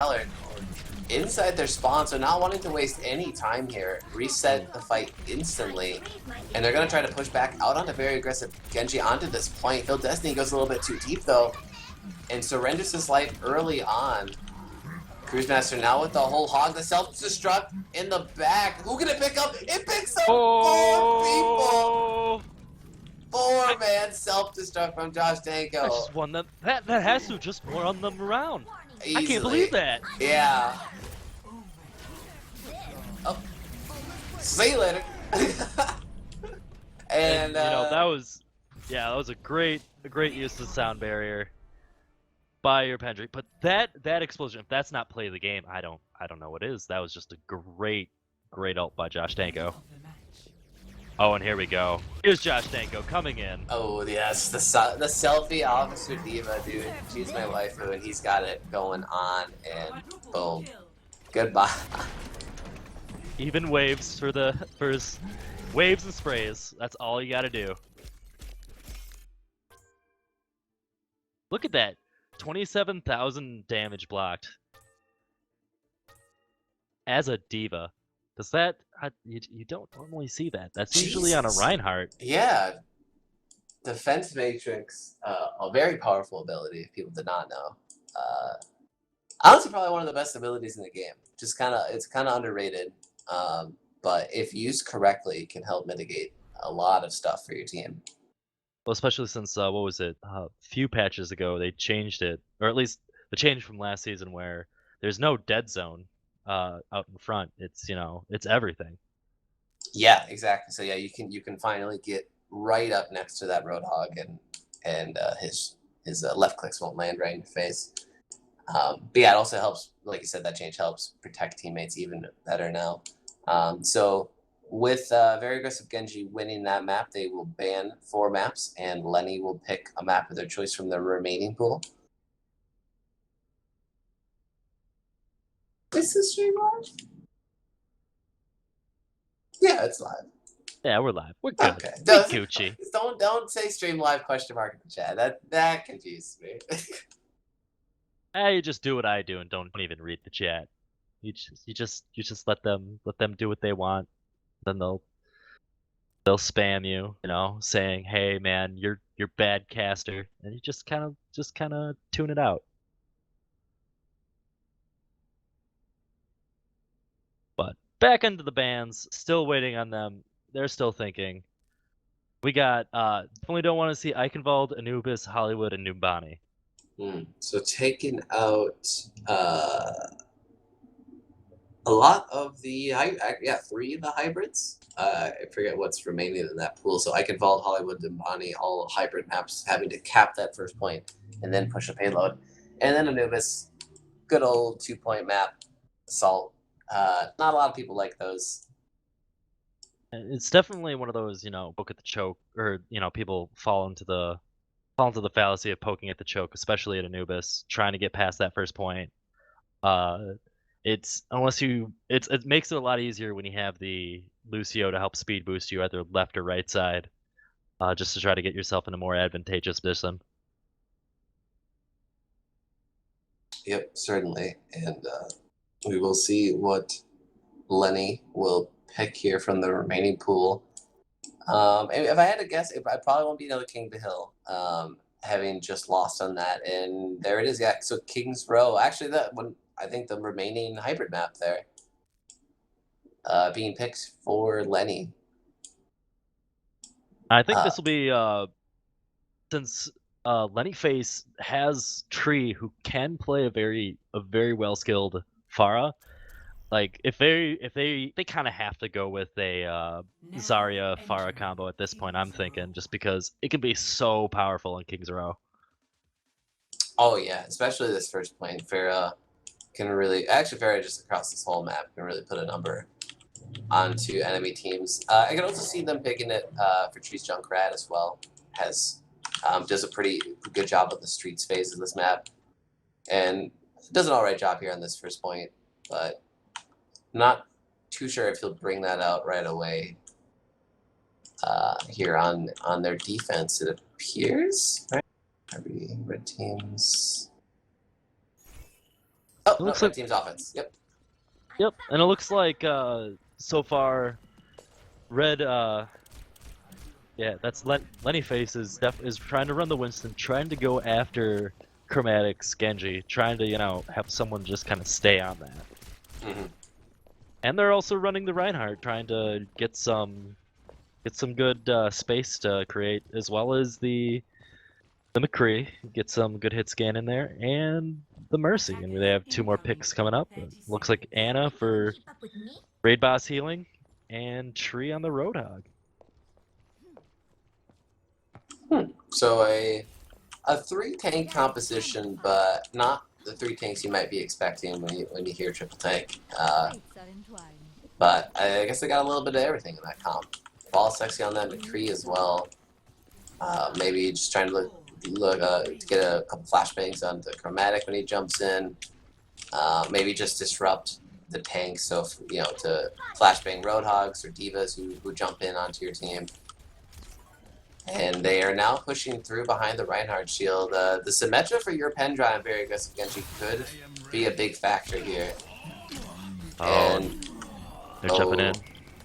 Valor inside their spawn, so not wanting to waste any time here, reset the fight instantly, and they're going to try to push back out onto very aggressive Genji onto this point. Phil Destiny goes a little bit too deep though, and surrenders his life early on. Cruisemaster now with the whole hog, the self-destruct in the back. Who can it pick up? It picks up 4 people! 4-man self-destruct from Josh Danko. I just won them. That has to just run them around. Easily. I can't believe that. Yeah. Oh. See you later. and you know, that was a great use of the sound barrier by your Pendrick. But that explosion, if that's not play of the game, I don't know what is. That was just a great ult by Josh Danko. Oh, and here we go. Here's Josh Danko coming in. Oh yes, the selfie officer diva, dude. She's my waifu, and he's got it going on. And boom, goodbye. Even waves for his waves and sprays. That's all you got to do. Look at that, 27,000 damage blocked as a diva. Does that you don't normally see that? That's usually on a Reinhardt. Yeah, defense matrix, a very powerful ability. If people did not know, honestly, probably one of the best abilities in the game. Just it's kind of underrated, but if used correctly, can help mitigate a lot of stuff for your team. Well, especially since what was it? A few patches ago, they changed it, or at least the change from last season, where there's no dead zone out in front. It's it's everything. Yeah, exactly. So yeah, you can finally get right up next to that Roadhog, and his left clicks won't land right in your face. But yeah, it also helps, like you said, that change helps protect teammates even better now. So with very aggressive Genji winning that map, they will ban 4 maps, and Lenny will pick a map of their choice from the remaining pool. Is this stream live? Yeah, it's live. Yeah, we're live. We're good. Okay. We're Gucci. Don't say stream live question mark in the chat. That confuses me. Hey, you just do what I do and don't even read the chat. You just let them do what they want. Then they'll spam you, saying, "Hey man, you're bad caster," and you just kind of tune it out. But back into the bans, still waiting on them. They're still thinking. We got definitely don't want to see Eichenwald, Anubis, Hollywood, and Numbani. So taking out a lot of the 3 of the hybrids. I forget what's remaining in that pool. So Eichenwald, Hollywood, Numbani, all hybrid maps having to cap that first point and then push a payload, and then Anubis, good old 2-point map, Assault. Not a lot of people like those. It's definitely one of those, poke at the choke, or people fall into the fallacy of poking at the choke, especially at Anubis, trying to get past that first point. It makes it a lot easier when you have the Lucio to help speed boost you either left or right side, just to try to get yourself in a more advantageous position. Yep, certainly, and we will see what Lenny will pick here from the remaining pool. If I had to guess, I probably won't be another King to Hill, having just lost on that. And there it is. Yeah, so King's Row. Actually, that one, I think the remaining hybrid map there, being picked for Lenny. I think this will be since Lenny Face has Tree, who can play a very well skilled Pharah. Like if they kind of have to go with a Zarya Pharah combo at this point, I'm thinking, just because it can be so powerful in King's Row. Oh yeah, especially this first point. Pharah can really, actually Pharah just across this whole map can really put a number onto enemy teams. I can also see them picking it for Tree's Junkrat as well. Does a pretty good job with the streets phase of this map, and does an alright job here on this first point, but not too sure if he'll bring that out right away here on their defense, it appears. Right? Red teams. Oh, It no, looks red like team's offense. Yep. Yep, and it looks like so far, red. Yeah, that's Lenny Face is trying to run the Winston, trying to go after Chromatic's Genji, trying to have someone just kind of stay on that. Mm-hmm. And they're also running the Reinhardt, trying to get some good space to create, as well as the McCree, get some good hit scan in there, and the Mercy. And they have 2 more picks coming up. It looks like Anna for Raid Boss healing, and Tree on the Roadhog. So a 3-tank composition, but not the 3 tanks you might be expecting when you hear triple tank. But I guess they got a little bit of everything in that comp. Ball sexy on that McCree as well. Maybe just trying to to get a couple flashbangs onto Chromatic when he jumps in. Maybe just disrupt the tanks, so to flashbang Roadhogs or Divas who jump in onto your team. And they are now pushing through behind the Reinhardt shield. The Symmetra for your Pendra and very aggressive Genji could be a big factor here. And they're jumping in.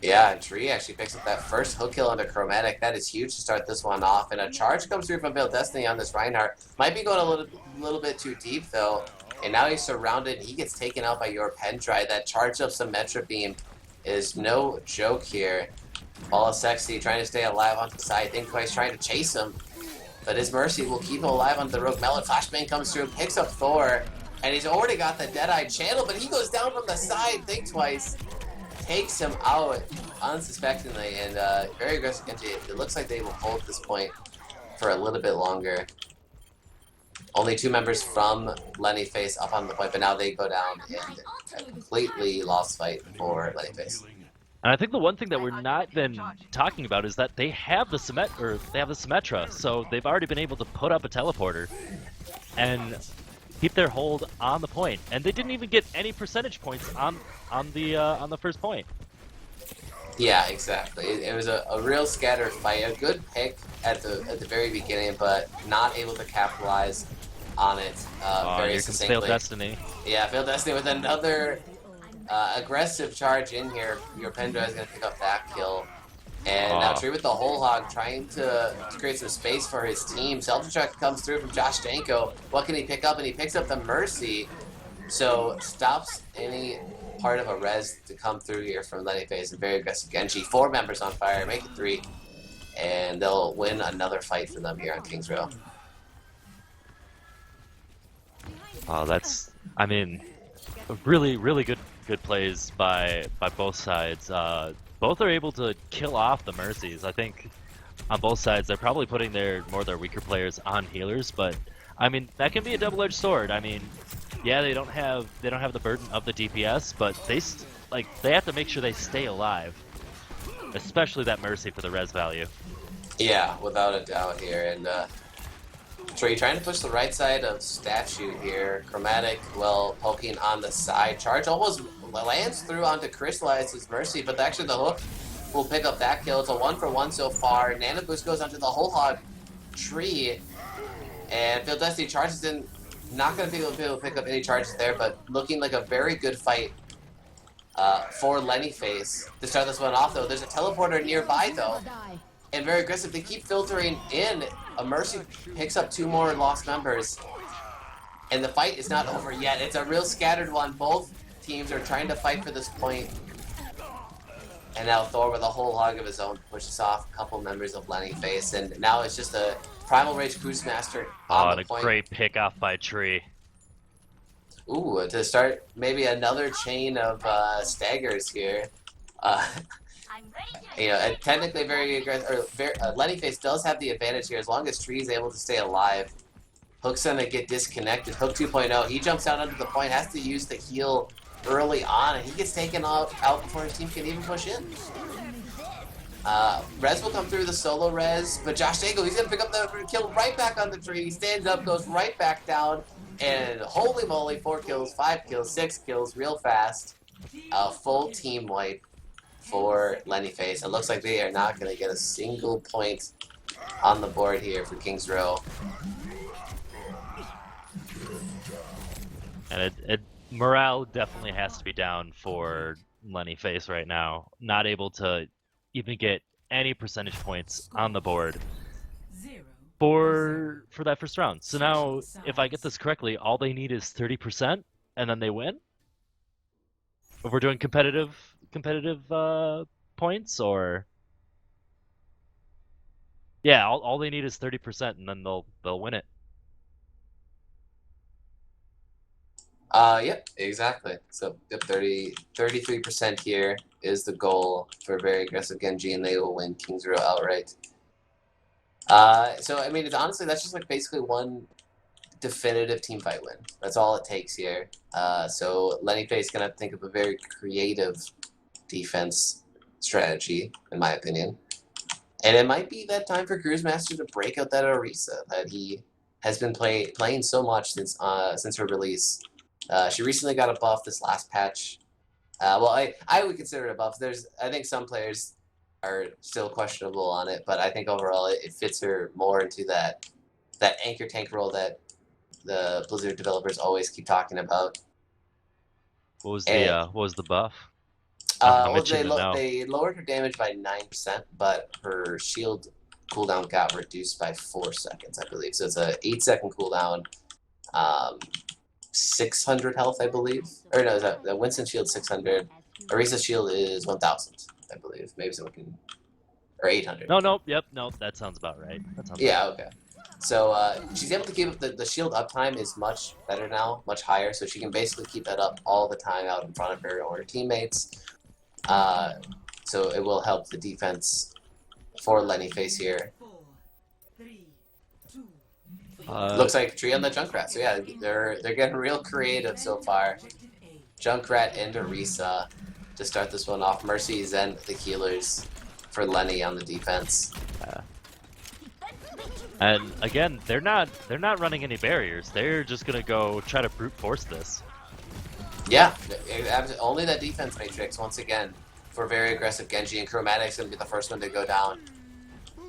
Yeah, and Tree actually picks up that first hook kill under Chromatic. That is huge to start this one off. And a charge comes through from Veiled Destiny on this Reinhardt. Might be going a little bit too deep though. And now he's surrounded. He gets taken out by your Pendra. That charged up Symmetra beam is no joke here. Ball is sexy, trying to stay alive on the side. Think twice, trying to chase him. But his Mercy will keep him alive on the Rogue Melon. Flashbang comes through, picks up Thor. And he's already got the Deadeye channel, but he goes down from the side. Think twice. Takes him out unsuspectingly. And very aggressive Genji. It looks like they will hold this point for a little bit longer. Only 2 members from Lenny Face up on the point, but now they go down and a completely lost fight for Lenny Face. And I think the one thing that we're not been talking about is that they have the Symmetra, so they've already been able to put up a teleporter and keep their hold on the point. And they didn't even get any percentage points on the first point. Yeah, exactly. It was a real scattered fight. A good pick at the very beginning, but not able to capitalize on it very succinctly. Veiled Destiny. Yeah, Veiled Destiny with another aggressive charge in here. Your Pendra is going to pick up that kill. And now Tree with the whole hog trying to create some space for his team. Self-destruct comes through from Josh Danko. What can he pick up? And he picks up the Mercy. So stops any part of a res to come through here from Lenny Face and very aggressive Genji. 4 members on fire, make it 3. And they'll win another fight for them here on King's Row. Oh, that's, I mean, really, really good plays by both sides. Both are able to kill off the Mercies. I think on both sides they're probably putting their weaker players on healers, but I mean that can be a double-edged sword. I mean, yeah, they don't have the burden of the DPS, but they have to make sure they stay alive, especially that Mercy for the res value. Yeah, without a doubt here. And Trey trying to push the right side of Statue here. Chromatic, well, poking on the side. Charge almost lands through onto Crystalliz's Mercy, but actually the hook will pick up that kill. It's a 1-for-1 so far. Nano Boost goes onto the whole hog Tree. And Veiled Destiny charges in. Not going to be able to pick up any charges there, but looking like a very good fight for Lenny Face. To start this one off, though, there's a teleporter nearby, though. And very aggressive. They keep filtering in. A Mercy picks up 2 more lost members. And the fight is not over yet. It's a real scattered one. Both teams are trying to fight for this point. And now Thor, with a whole hog of his own, pushes off a couple members of Lenny Face. And now it's just a Primal Rage Cruise Master on the point. A great pick off by Tree. Ooh, to start maybe another chain of staggers here. Technically very aggressive. Lenny Face does have the advantage here as long as Tree is able to stay alive. Hook's gonna get disconnected. Hook 2.0. He jumps out under the point, has to use the heal early on, and he gets taken out before his team can even push in. Res will come through the solo res, but Josh Dangle, he's gonna pick up the kill right back on the Tree. He stands up, goes right back down, and holy moly, 4 kills, 5 kills, 6 kills, real fast. Full team wipe for Lenny Face. It looks like they are not gonna get a single point on the board here for King's Row. And it morale definitely has to be down for Lenny Face right now. Not able to even get any percentage points on the board for that first round. So now, if I get this correctly, all they need is 30%, and then they win. If we're doing competitive points, or yeah, all they need is 30%, and then they'll win it. Yep, exactly. So, yep, 33% here is the goal for very aggressive Genji, and they will win King's Row outright. So, I mean, honestly, that's just like basically one definitive team fight win. That's all it takes here. So, Lenny Faye's going to have to think of a very creative defense strategy, in my opinion. And it might be that time for Cruise Master to break out that Orisa that he has been playing so much since her release. She recently got a buff this last patch. Well, I would consider it a buff. I think some players are still questionable on it, but I think overall it fits her more into that anchor tank role that the Blizzard developers always keep talking about. What was the buff? I'm itching to know. They lowered her damage by 9%, but her shield cooldown got reduced by 4 seconds, I believe. So it's a 8-second cooldown. 600 health, I believe. Or no, the Winston shield 600. Orisa's shield is 1,000, I believe. Maybe someone can, or 800. No, yep, no, that sounds about right. Yeah, okay. So she's able to keep up the shield uptime is much better now, much higher. So she can basically keep that up all the time out in front of her or her teammates. So it will help the defense for Lenny Face here. Looks like tree on the Junkrat. So yeah, they're getting real creative so far. Junkrat and Orisa to start this one off. Mercy, Zen, the healers for Lenny on the defense. And again, they're not running any barriers. They're just gonna go try to brute force this. Yeah, only that defense matrix once again for very aggressive Genji, and Chromatic's gonna be the first one to go down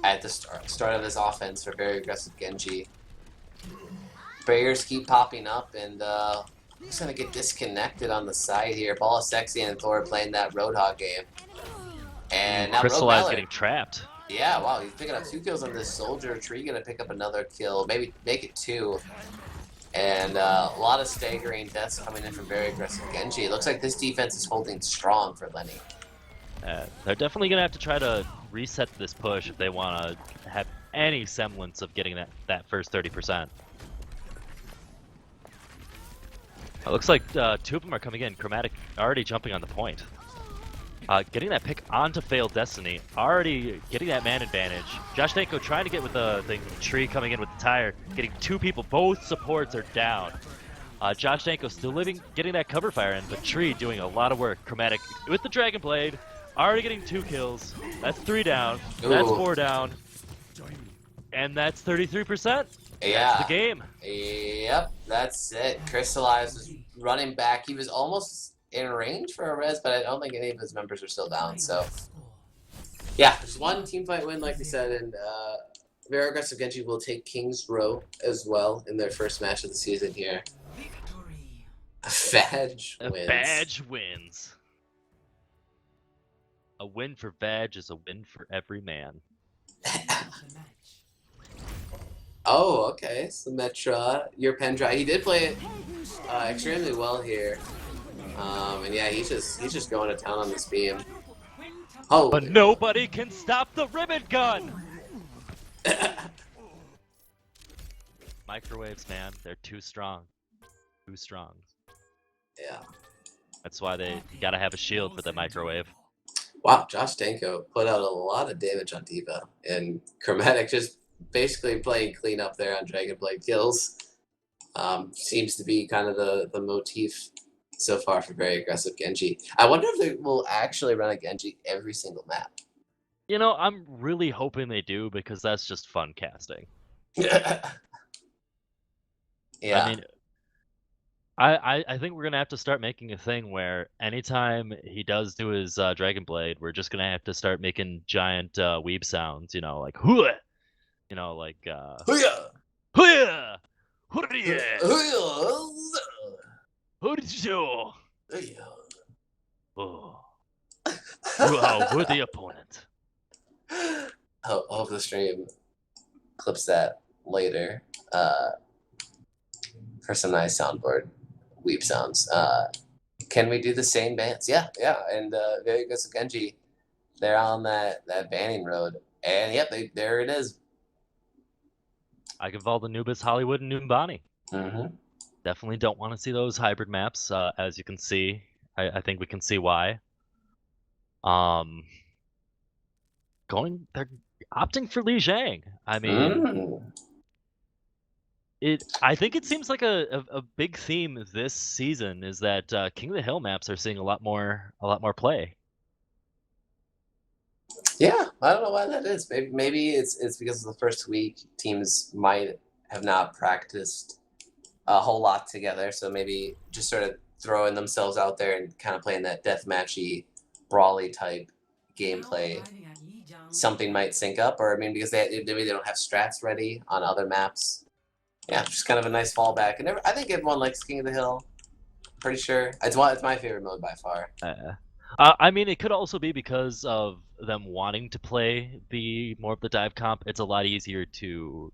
at the start of this offense for very aggressive Genji. Barriers keep popping up, and who's gonna get disconnected on the side here? BOL S3W1 and Thor playing that Roadhog game, and now Crystallize getting trapped. Yeah, wow, he's picking up 2 kills on this soldier. Tree gonna pick up another kill, maybe make it 2. And a lot of staggering deaths coming in from very aggressive Genji. It looks like this defense is holding strong for Lenny. They're definitely gonna have to try to reset this push if they want to have any semblance of getting that first 30%. It looks like 2 of them are coming in. Chromatic already jumping on the point. Getting that pick onto Failed Destiny, already getting that man advantage. Josh Danko trying to get with the tree coming in with the tire, getting 2 people, both supports are down. Josh Danko still getting that cover fire in, but Tree doing a lot of work. Chromatic with the Dragon Blade, already getting 2 kills. That's 3 down, that's 4 down, and that's 33%. Yeah. That's the game. Yep, that's it. Crystallize was running back. He was almost in range for a res, but I don't think any of his members are still down. So, yeah, just one team fight win, like we said, and very aggressive Genji will take King's Row as well in their first match of the season here. VAG wins. VAG wins. A win for VAG is a win for every man. Oh, okay. So Metra, your Pendra, he did play it extremely well here. And yeah, he's just going to town on this beam. Oh, but nobody can stop the ribbon gun. Microwaves, man, they're too strong. Too strong. Yeah. That's why you gotta have a shield for the microwave. Wow, Josh Danko put out a lot of damage on D.Va, and Chromatic just basically playing clean up there on Dragonblade kills. Seems to be kind of the motif so far for very aggressive Genji. I wonder if they will actually run a Genji every single map. You know, I'm really hoping they do, because that's just fun casting. Yeah. I mean, I think we're gonna have to start making a thing where anytime he does do his Dragon Blade, we're just gonna have to start making giant weeb sounds. You know, like hoo, you know, like hoo, hoo, Horijo! Yeah. Oh, you are a worthy opponent. Hope the stream clips that later for some nice soundboard weep sounds. Can we do the same bans? Yeah, and very aggressive Genji. They're on that banning road, and yep, there it is. I give all the Nubis, Hollywood, and Numbani. Mm-hmm. Definitely don't want to see those hybrid maps. As you can see, I think we can see why. They're opting for Li Zhang. I mean, I think it seems like a big theme this season is that King of the Hill maps are seeing a lot more play. Yeah, I don't know why that is. Maybe it's because of the first week. Teams might have not practiced a whole lot together, so maybe just sort of throwing themselves out there and kind of playing that deathmatchy, brawly type gameplay. Something might sync up, or I mean, because maybe they don't have strats ready on other maps. Yeah, just kind of a nice fallback. And I think everyone likes King of the Hill. Pretty sure it's my favorite mode by far. I mean, it could also be because of them wanting to play more of the dive comp. It's a lot easier to,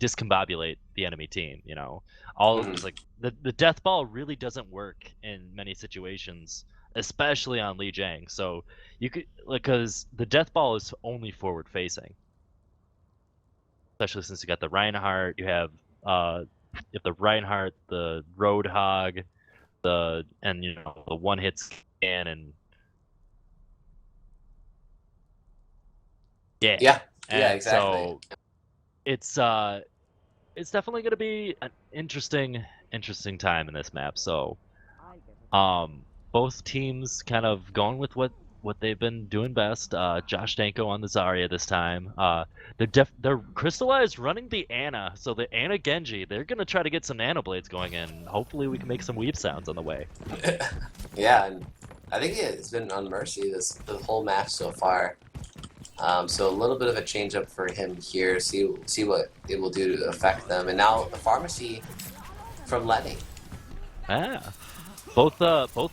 discombobulate the enemy team. It's like the death ball really doesn't work in many situations, especially on Li Zhang. So you could, because the death ball is only forward facing, especially since you got the Reinhardt. You have the Reinhardt, the Roadhog, the one hit scan and yeah, exactly. So it's definitely gonna be an interesting time in this map. So both teams kind of going with what they've been doing best. Josh Danko on the Zarya this time. They're crystallized running the Ana, so the Ana Genji. They're gonna try to get some Nano Blades going in. Hopefully, we can make some weave sounds on the way. Yeah, and I think it's been on Mercy the whole match so far. So a little bit of a change up for him here. See what it will do to affect them. And now the pharmacy from Lenny. Both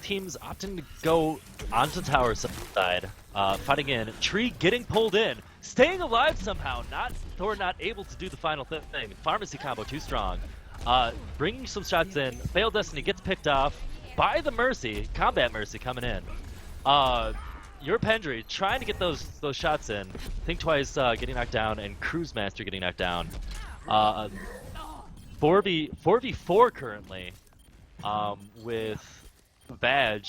teams opting to go onto tower side, fighting in. Tree getting pulled in, staying alive somehow. Thor not able to do the final thing. Pharmacy combo too strong. Bringing some shots in. Failed Destiny gets picked off by the Mercy. Combat Mercy coming in. Your Pendry trying to get those shots in. Think Twice getting knocked down, and Cruise Master getting knocked down. 4v4 currently. With VAG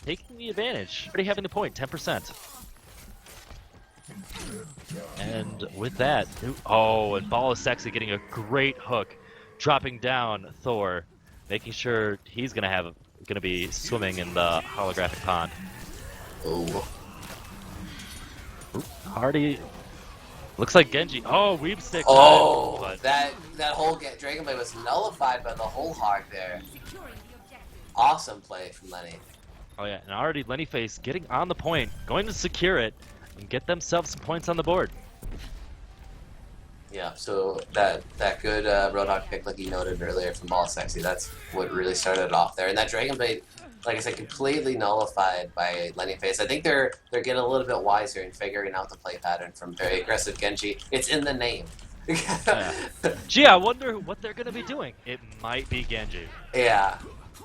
taking the advantage, already having the point, 10%. And with that, and BOL S3W1 getting a great hook, dropping down Thor, making sure he's gonna be swimming in the holographic pond. Oh, Hardy. Looks like Genji. Weeb stick. That whole Dragon Blade was nullified by the whole hog there. Awesome play from Lenny. Oh yeah, and already Lenny Face getting on the point, going to secure it and get themselves some points on the board. Yeah, so that good Roadhog pick, like you noted earlier from BOL S3W1, that's what really started it off there. And that Dragon Blade, like I said, completely nullified by Lenny Face. I think they're getting a little bit wiser in figuring out the play pattern from very aggressive Genji. It's in the name. Gee, I wonder what they're going to be doing. It might be Genji. Yeah,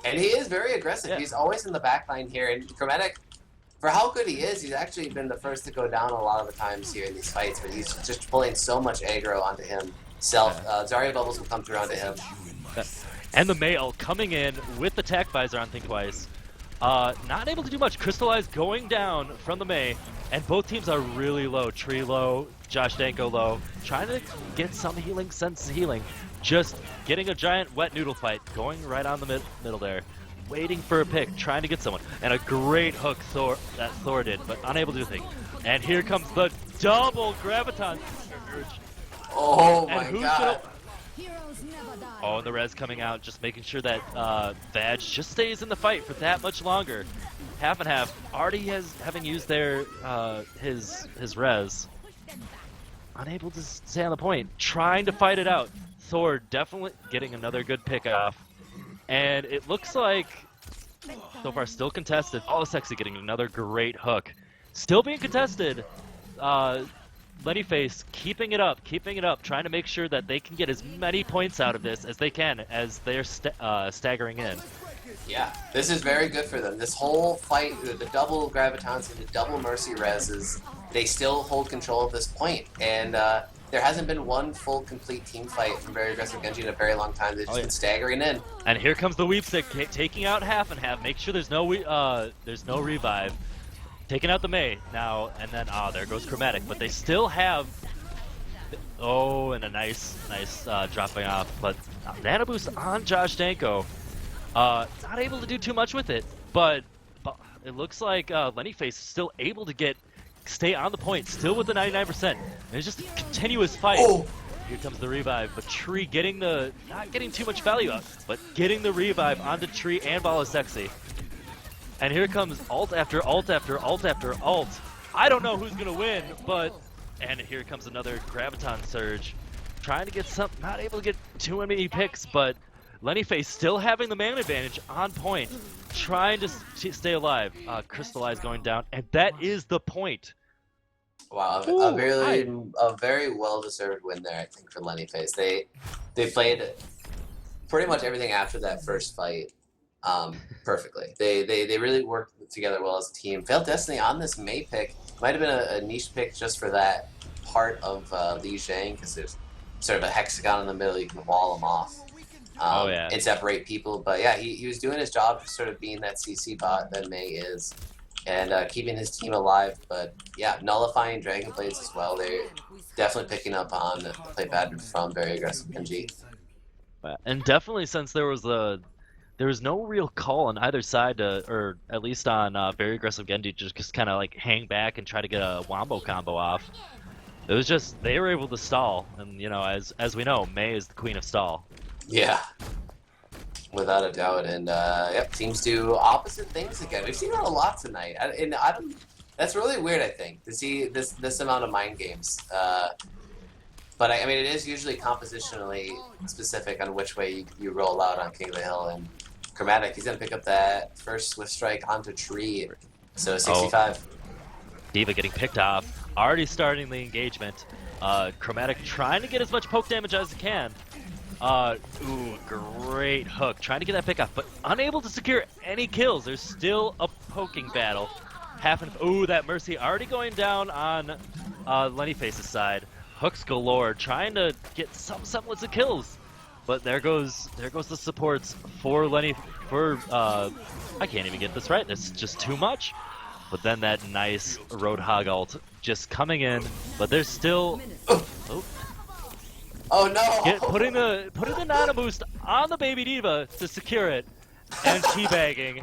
and he is very aggressive. Yeah. He's always in the back line here, and Chromatic, for how good he is, he's actually been the first to go down a lot of the times here in these fights, but he's just pulling so much aggro onto himself. Zarya bubbles will come through onto him. And the Mail coming in with the Tac Visor on Think Twice. Not able to do much. Crystallized going down from the Mei, and both teams are really low. Tree low, Josh Danko low. Trying to get some healing, sense healing. Just getting a giant wet noodle fight, going right on the middle there. Waiting for a pick, trying to get someone. And a great hook that Thor did, but unable to do anything. And here comes the double Graviton Surge. Oh my god. And the res coming out, just making sure that VAG just stays in the fight for that much longer. Half and half. Already having used his res. Unable to stay on the point. Trying to fight it out. Thor definitely getting another good pick off. And it looks like, so far still contested. Oh, Sexy getting another great hook. Still being contested. Lenny Face keeping it up, trying to make sure that they can get as many points out of this as they can as they're staggering in. Yeah, this is very good for them. This whole fight, the double Gravitons and the double Mercy Reses, they still hold control of this point. And there hasn't been one full, complete team fight from Very Aggressive Genji in a very long time. They've just been staggering in. And here comes the Weep Stick, taking out half and half. Make sure there's no revive. Taking out the Mei now, and then there goes Chromatic. But they still have and a nice dropping off. But Nano Boost on Josh Danko. Not able to do too much with it, but it looks like Lenny Face is still able to stay on the point, still with the 99%. And it's just a continuous fight. Oh. Here comes the revive, but Tree not getting too much value out, but getting the revive onto Tree and BOL S3W1. And here comes ult after ult after ult after ult. I don't know who's gonna win, and here comes another Graviton Surge. Trying to get not able to get too many picks, but Lenny Face still having the man advantage on point, trying to stay alive. Crystallize going down, and that is the point. Wow, a very well-deserved win there, I think, for Lenny Face. They played pretty much everything after that first fight perfectly. They really worked together well as a team. Failed Destiny on this Mei pick might have been a niche pick just for that part of Li Zhang, because there's sort of a hexagon in the middle. You can wall them off. And separate people. But yeah, he was doing his job, just sort of being that CC bot that Mei is, and keeping his team alive. But yeah, nullifying Dragon Blades as well. They're definitely picking up on the play pattern from Very Aggressive Genji. And definitely, since there was no real call on either side, or at least on Very Aggressive Genji, just kind of like hang back and try to get a wombo combo off. It was just they were able to stall, and as we know, Mei is the queen of stall. Yeah, without a doubt. And yep, teams do opposite things again. We've seen it a lot tonight, and that's really weird, I think, to see this amount of mind games. But I mean, it is usually compositionally specific on which way you roll out on King of the Hill. And Chromatic, he's gonna pick up that first Swift Strike onto Tree, so 65. D.Va getting picked off, already starting the engagement. Chromatic trying to get as much poke damage as he can. Great hook. Trying to get that pick off, but unable to secure any kills. There's still a poking battle. That Mercy already going down on Lenny Face's side. Hooks galore, trying to get some semblance of kills. But there goes the supports for Lenny, I can't even get this right. It's just too much. But then that nice Roadhog ult just coming in, but there's still... Oh no! Putting the Nano Boost on the baby D.Va to secure it, and teabagging.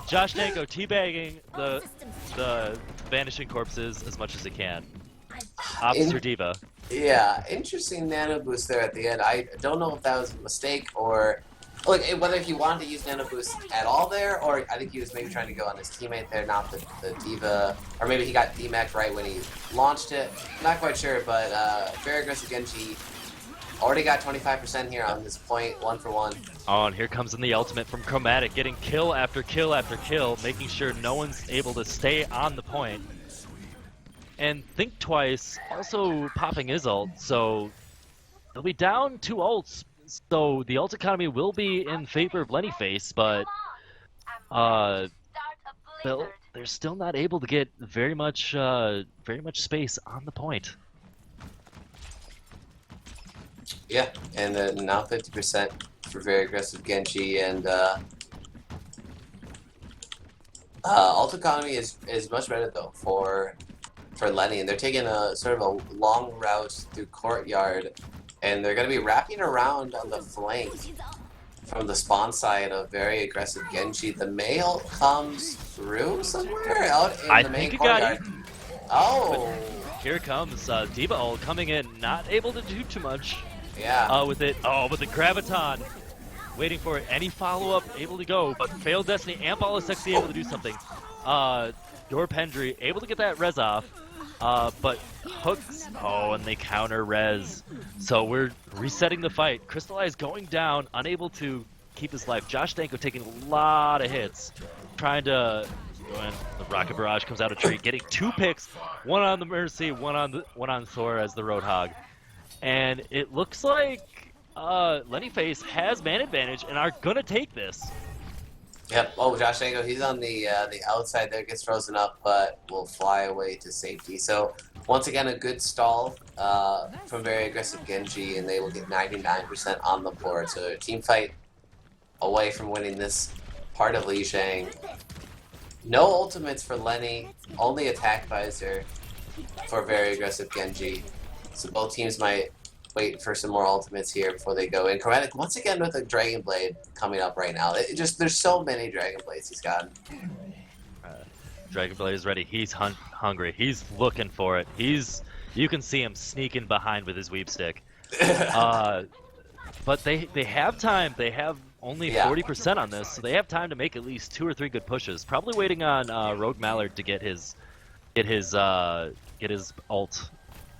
Josh Danko teabagging the vanishing corpses as much as he can. Officer D.Va. Yeah, interesting Nano Boost there at the end. I don't know if that was a mistake or whether he wanted to use Nano Boost at all there, or I think he was maybe trying to go on his teammate there, not the D.Va, or maybe he got DMAC right when he launched it. Not quite sure, but Very Aggressive Genji already got 25% here on this point, 1 for 1. Oh, and here comes in the ultimate from Chromatic, getting kill after kill after kill, making sure no one's able to stay on the point. And Think Twice also popping his ult, so they'll be down 2 ults. So the ult economy will be in favor of Lenny Face, but they're still not able to get very much space on the point. Yeah, and now 50% for Very Aggressive Genji, and ult economy is much better though for Lenny, and they're taking a sort of a long route through courtyard, and they're going to be wrapping around on the flank from the spawn side of Very Aggressive Genji. The mail comes through somewhere out in the main courtyard. Oh, here comes D.Va ult coming in, not able to do too much. Yeah. With it. Oh, but the Graviton. Waiting for it. Any follow-up able to go, but failed Destiny and BOL S3W1 able to do something. Your Pendry able to get that res off. But hooks. Oh, and they counter res. So we're resetting the fight. Crystallize going down, unable to keep his life. Josh Danko taking a lot of hits, trying to, when the Rocket Barrage comes out of tree, getting 2 picks, one on the Mercy, one on Thor as the Roadhog. And it looks like Lenny Face has man advantage and are gonna take this. Yep. Oh, Josh Dango, he's on the outside there, gets frozen up, but will fly away to safety. So once again, a good stall from very aggressive Genji, and they will get 99% on the board. So a team fight away from winning this part of Li Shang. No ultimates for Lenny, only attack visor for very aggressive Genji. So both teams might wait for some more ultimates here before they go in. Chromatic once again with a Dragon Blade coming up right now. There's so many Dragon Blades he's got. Dragon Blade is ready. He's hungry. He's looking for it. You can see him sneaking behind with his weep stick. But they have time. They have only 40% on this, so they have time to make at least 2 or 3 good pushes. Probably waiting on Rogue Mallard to get his ult.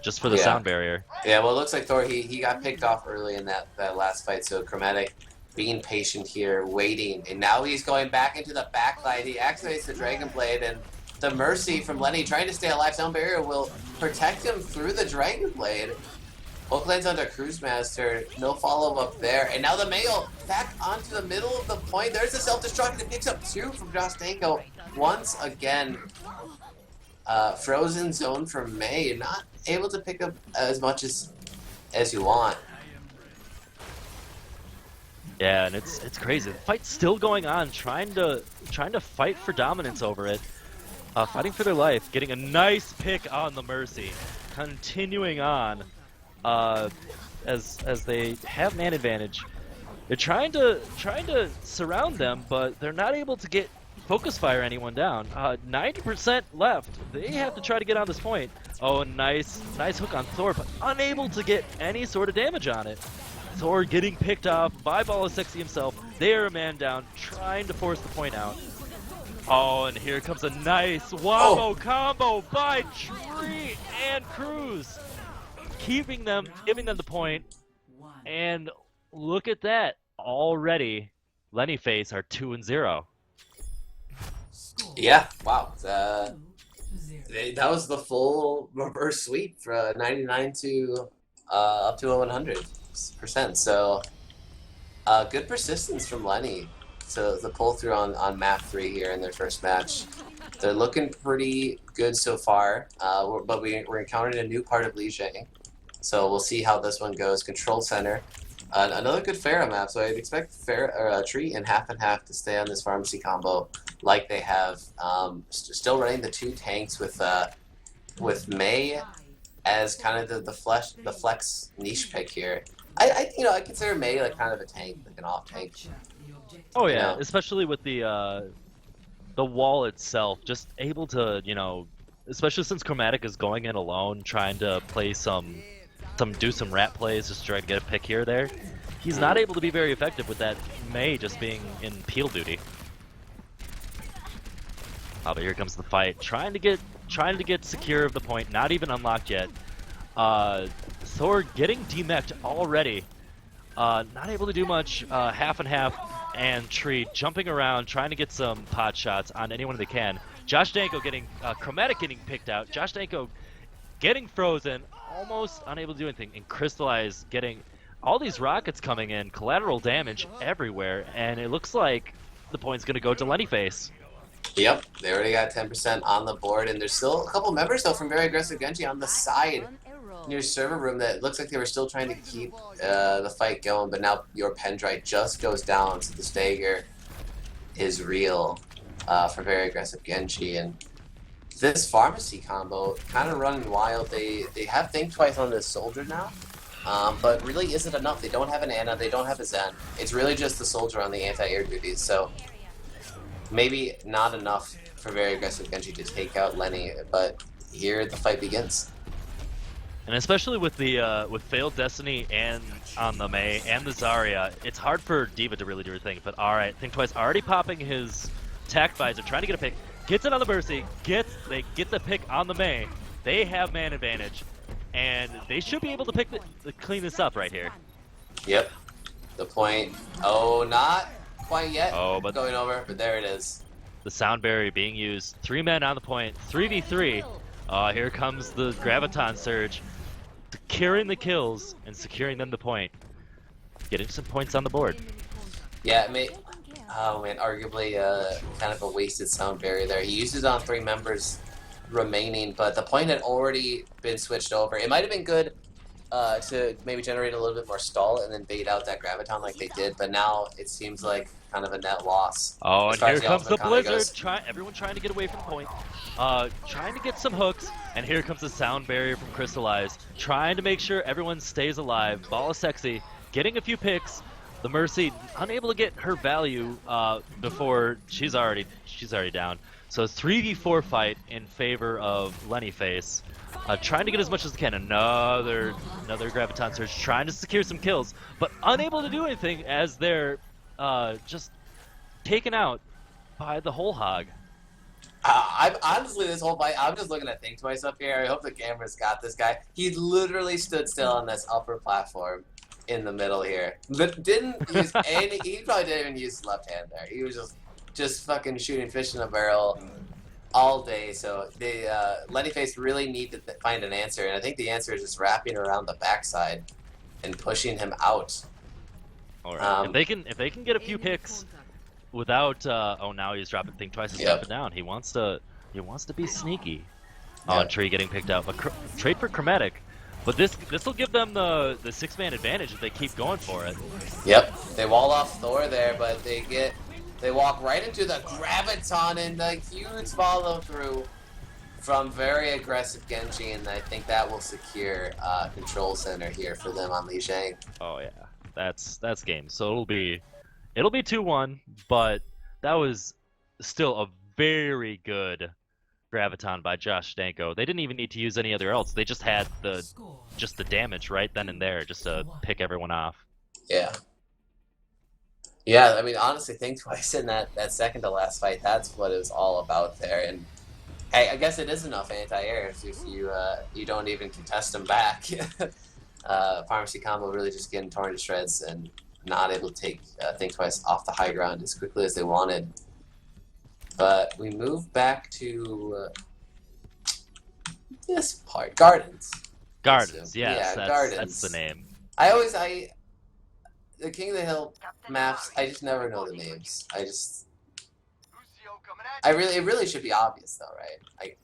Just for the sound barrier. Yeah, well, it looks like Thor, he got picked off early in that last fight, so Chromatic being patient here, waiting, and now he's going back into the backline. He activates the Dragon Blade, and the Mercy from Lenny trying to stay alive. Sound barrier will protect him through the Dragon Blade. Hook lands onto Cruise Master, no follow-up there, and now the Mail back onto the middle of the point. There's the self-destruct, and picks up 2 from Josh Danko. Once again, frozen zone from May, not able to pick up as much as you want. Yeah, and it's crazy. The fight's still going on, trying to fight for dominance over it, fighting for their life, getting a nice pick on the Mercy, continuing on as they have man advantage. They're trying to surround them, but they're not able to get focus fire anyone down. 90% left. They have to try to get on this point. Oh, nice hook on Thor, but unable to get any sort of damage on it. Thor getting picked off by BOL S3W1 himself. They are a man down, trying to force the point out. Oh, and here comes a nice wombo combo by Tree and Cruz, giving them the point. And look at that, already Lenny Face are 2-0. Yeah, wow. That was the full reverse sweep for 99 to up to 100%. So good persistence from Lenny to the pull through on map 3 here in their first match. They're looking pretty good so far, but we're encountering a new part of Li Shang. So we'll see how this one goes. Control Center. Another good Pharah map, so I'd expect Tree and half to stay on this pharmacy combo like they have. Still running the 2 tanks with May as kind of the flex niche pick here. I consider May like kind of a tank, like an off tank. Oh yeah, especially with the wall itself, just able to especially since Chromatic is going in alone, trying to play do some rat plays, just try to get a pick here or there. He's not able to be very effective with that May just being in peel duty. Oh, but here comes the fight, trying to get secure of the point, not even unlocked yet. Thor getting demeched already, not able to do much. Half and half, and Tree jumping around, trying to get some pot shots on anyone they can. Josh Danko getting Chromatic getting picked out. Josh Danko getting frozen, almost unable to do anything, and Crystallize getting all these rockets coming in, collateral damage everywhere, and it looks like the point's going to go to Lenny Face. Yep, they already got 10% on the board, and there's still a couple members though from very aggressive Genji on the side near server room that looks like they were still trying to keep the fight going, but now your Pendrite just goes down, so the stagger is real for very aggressive Genji. And this pharmacy combo kind of running wild. They have Think Twice on this soldier now, but really isn't enough. They don't have an Ana, they don't have a Zen. It's really just the soldier on the anti-air duties, so maybe not enough for very aggressive Genji to take out Lenny, but here the fight begins. And especially with the with Failed Destiny and on the Mei and the Zarya, it's hard for D.Va to really do her thing. But alright, Think Twice already popping his tack visor, trying to get a pick. Gets it on the Mercy, they get the pick on the Mei. They have man advantage, and they should be able to clean this up right here. Yep. The point. Oh, not quite yet. Oh, but going over, but there it is. the sound barrier being used. 3 men on the point. 3v3. Here comes the Graviton Surge. Securing the kills and securing them the point. Getting some points on the board. Yeah, oh man, arguably kind of a wasted sound barrier there. He used it on 3 members remaining, but the point had already been switched over. It might have been good to maybe generate a little bit more stall and then bait out that Graviton like they did, but now it seems like kind of a net loss. Oh, and here comes the Blizzard. Goes. Everyone trying to get away from point. Trying to get some hooks, and here comes the sound barrier from Crystallize. Trying to make sure everyone stays alive. BOL S3W1 getting a few picks. The Mercy unable to get her value before she's already down. So 3v4 fight in favor of Lenny Face. Trying to get as much as they can. Another Graviton Surge trying to secure some kills, but unable to do anything as they're just taken out by the whole hog. I'm honestly, this whole fight, I'm just looking at Think Twice up here. I hope the camera's got this guy. He literally stood still on this upper platform in the middle here. Didn't use any. He probably didn't even use his left hand there. He was just fucking shooting fish in a barrel all day. So they Lenny Face really need to find an answer, and I think the answer is just wrapping around the backside and pushing him out. All right. If they can get a few picks without oh, now he's dropping Think Twice is dropping down. He wants to be sneaky on Tree getting picked out. But trade for Chromatic. But this will give them the 6-man advantage if they keep going for it. Yep. They wall off Thor there, but they walk right into the Graviton and the huge follow through from very aggressive Genji, and I think that will secure control center here for them on Li Zhang. Oh yeah. That's game. So it'll be 2-1, but that was still a very good Graviton by Josh Stanko. They didn't even need to use any other else. They just had the damage right then and there just to pick everyone off. Yeah. Yeah, I mean, honestly, Think Twice in that second to last fight, that's what it was all about there. And hey, I guess it is enough anti-air if you don't even contest them back. Pharmacy combo really just getting torn to shreds and not able to take Think Twice off the high ground as quickly as they wanted. But we move back to this part, Gardens. Gardens, yes, yeah, that's the name. The King of the Hill maps, I just never know the names. It really should be obvious though, right? Like,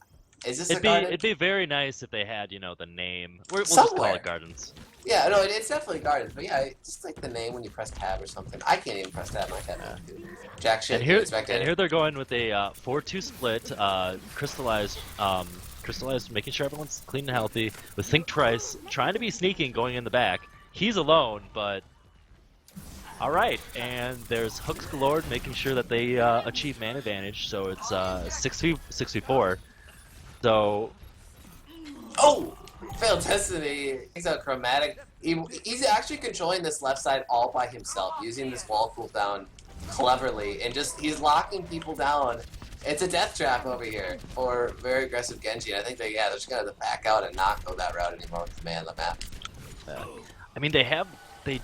is this a garden? It'd be very nice if they had, the name. We'll just call it Gardens. Yeah, no, it's definitely Gardens, but yeah, just like the name when you press tab or something. I can't even press tab, my tab. Jack shit. And here they're going with a 4-2 split. Crystallized, making sure everyone's clean and healthy. With Think Twice trying to be sneaking, going in the back. He's alone, but all right. And there's hooks galore, making sure that they achieve man advantage. So it's 6v4. So. Oh. Failed Destiny takes out Chromatic. He's actually controlling this left side all by himself, using this wall cooldown cleverly, and he's locking people down. It's a death trap over here for very aggressive Genji. And I think they're just gonna back out and not go that route anymore with the man on the map. I mean, they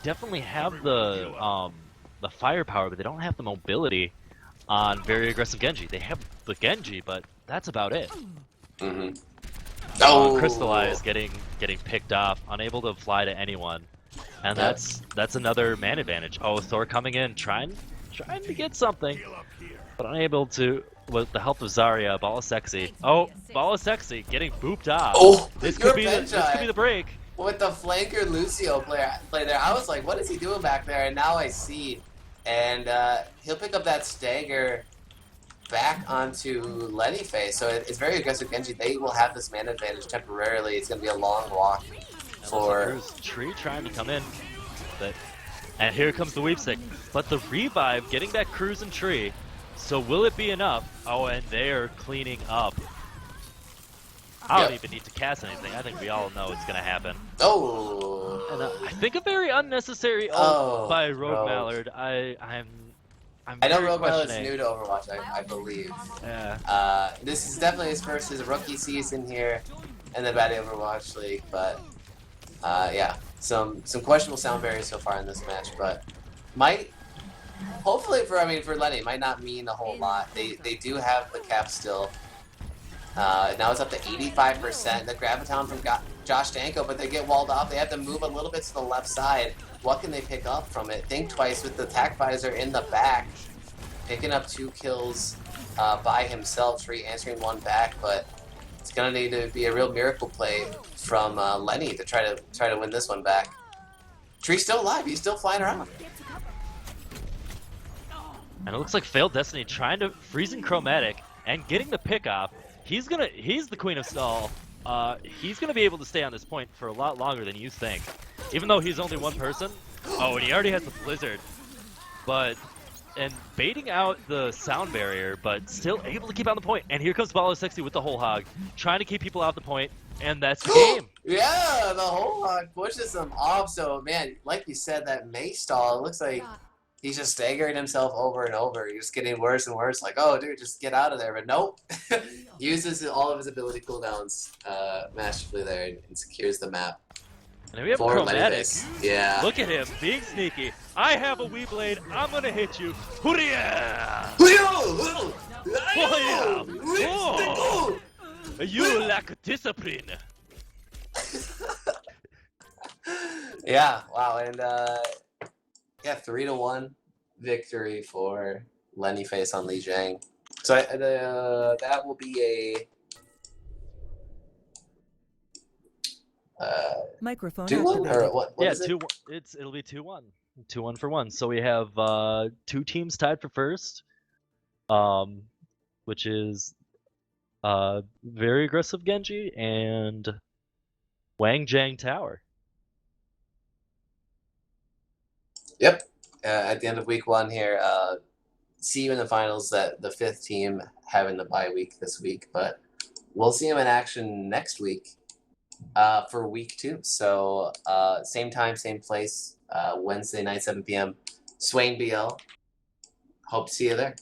definitely have the firepower, but they don't have the mobility on very aggressive Genji. They have the Genji, but that's about it. Mm-hmm. Crystallize getting picked off, unable to fly to anyone, and that's another man advantage. Oh, Thor coming in, trying to get something, but unable to with the help of Zarya. BOL S3W1. Oh, BOL S3W1 getting booped off. Oh, this could be the break. With the flanker Lucio play there, I was like, what is he doing back there? And now I see, and he'll pick up that stagger back onto Lenny Face, so it's very aggressive Genji. They will have this man advantage temporarily. It's going to be a long walk for Tree trying to come in, and here comes the Weepstick. But the revive getting that Cruise and Tree. So will it be enough? Oh, and they're cleaning up. I don't even need to cast anything. I think we all know it's going to happen. Oh, and I think a very unnecessary ult by Rogue Mallard. I know Rogue Mallard's new to Overwatch, I believe. Yeah. This is definitely his rookie season here in the Bad Overwatch League, but yeah, some questionable sound barriers so far in this match, but Might hopefully for Lenny might not mean a whole lot. They do have the cap still. Now it's up to 85%. The Graviton from Josh Danko, but they get walled off. They have to move a little bit to the left side. What can they pick up from it? Think twice with the Tac Visor in the back. Picking up 2 kills by himself. Tree answering 1 back, but it's going to need to be a real miracle play from Lenny to try to win this one back. Tree's still alive. He's still flying around. And it looks like Failed Destiny trying to freezing Chromatic and getting the pick off. He's the Queen of Stall. He's gonna be able to stay on this point for a lot longer than you think. Even though he's only 1 person. Oh, and he already has the Blizzard. And baiting out the sound barrier, but still able to keep on the point. And here comes BOL S3W1 with the whole hog, trying to keep people out the point, and that's the game. Yeah, the whole hog pushes him off. So man, like you said, that May stall, it looks like he's just staggering himself over and over. He's just getting worse and worse. Like, oh, dude, just get out of there. But nope. Uses all of his ability cooldowns masterfully there and secures the map. And we have Chromatic. Yeah. Look at him, being sneaky. I have a Wii Blade. I'm gonna hit you. Hooria! Oh, you lack discipline. Yeah. Wow. And yeah, 3-1 victory for Lenny face on Li Jiang. So that will be a microphone 2-1 or what? Yeah, is it? 2-1. It'll be 2-1. 2-1 for 1. So we have 2 teams tied for first, which is very aggressive Genji and Wang Jiang Tower. Yep. At the end of week 1 here, see you in the finals. That the 5th team having the bye week this week, but we'll see them in action next week for week 2. So same time, same place, Wednesday night, 7 p.m. Swain BL. Hope to see you there.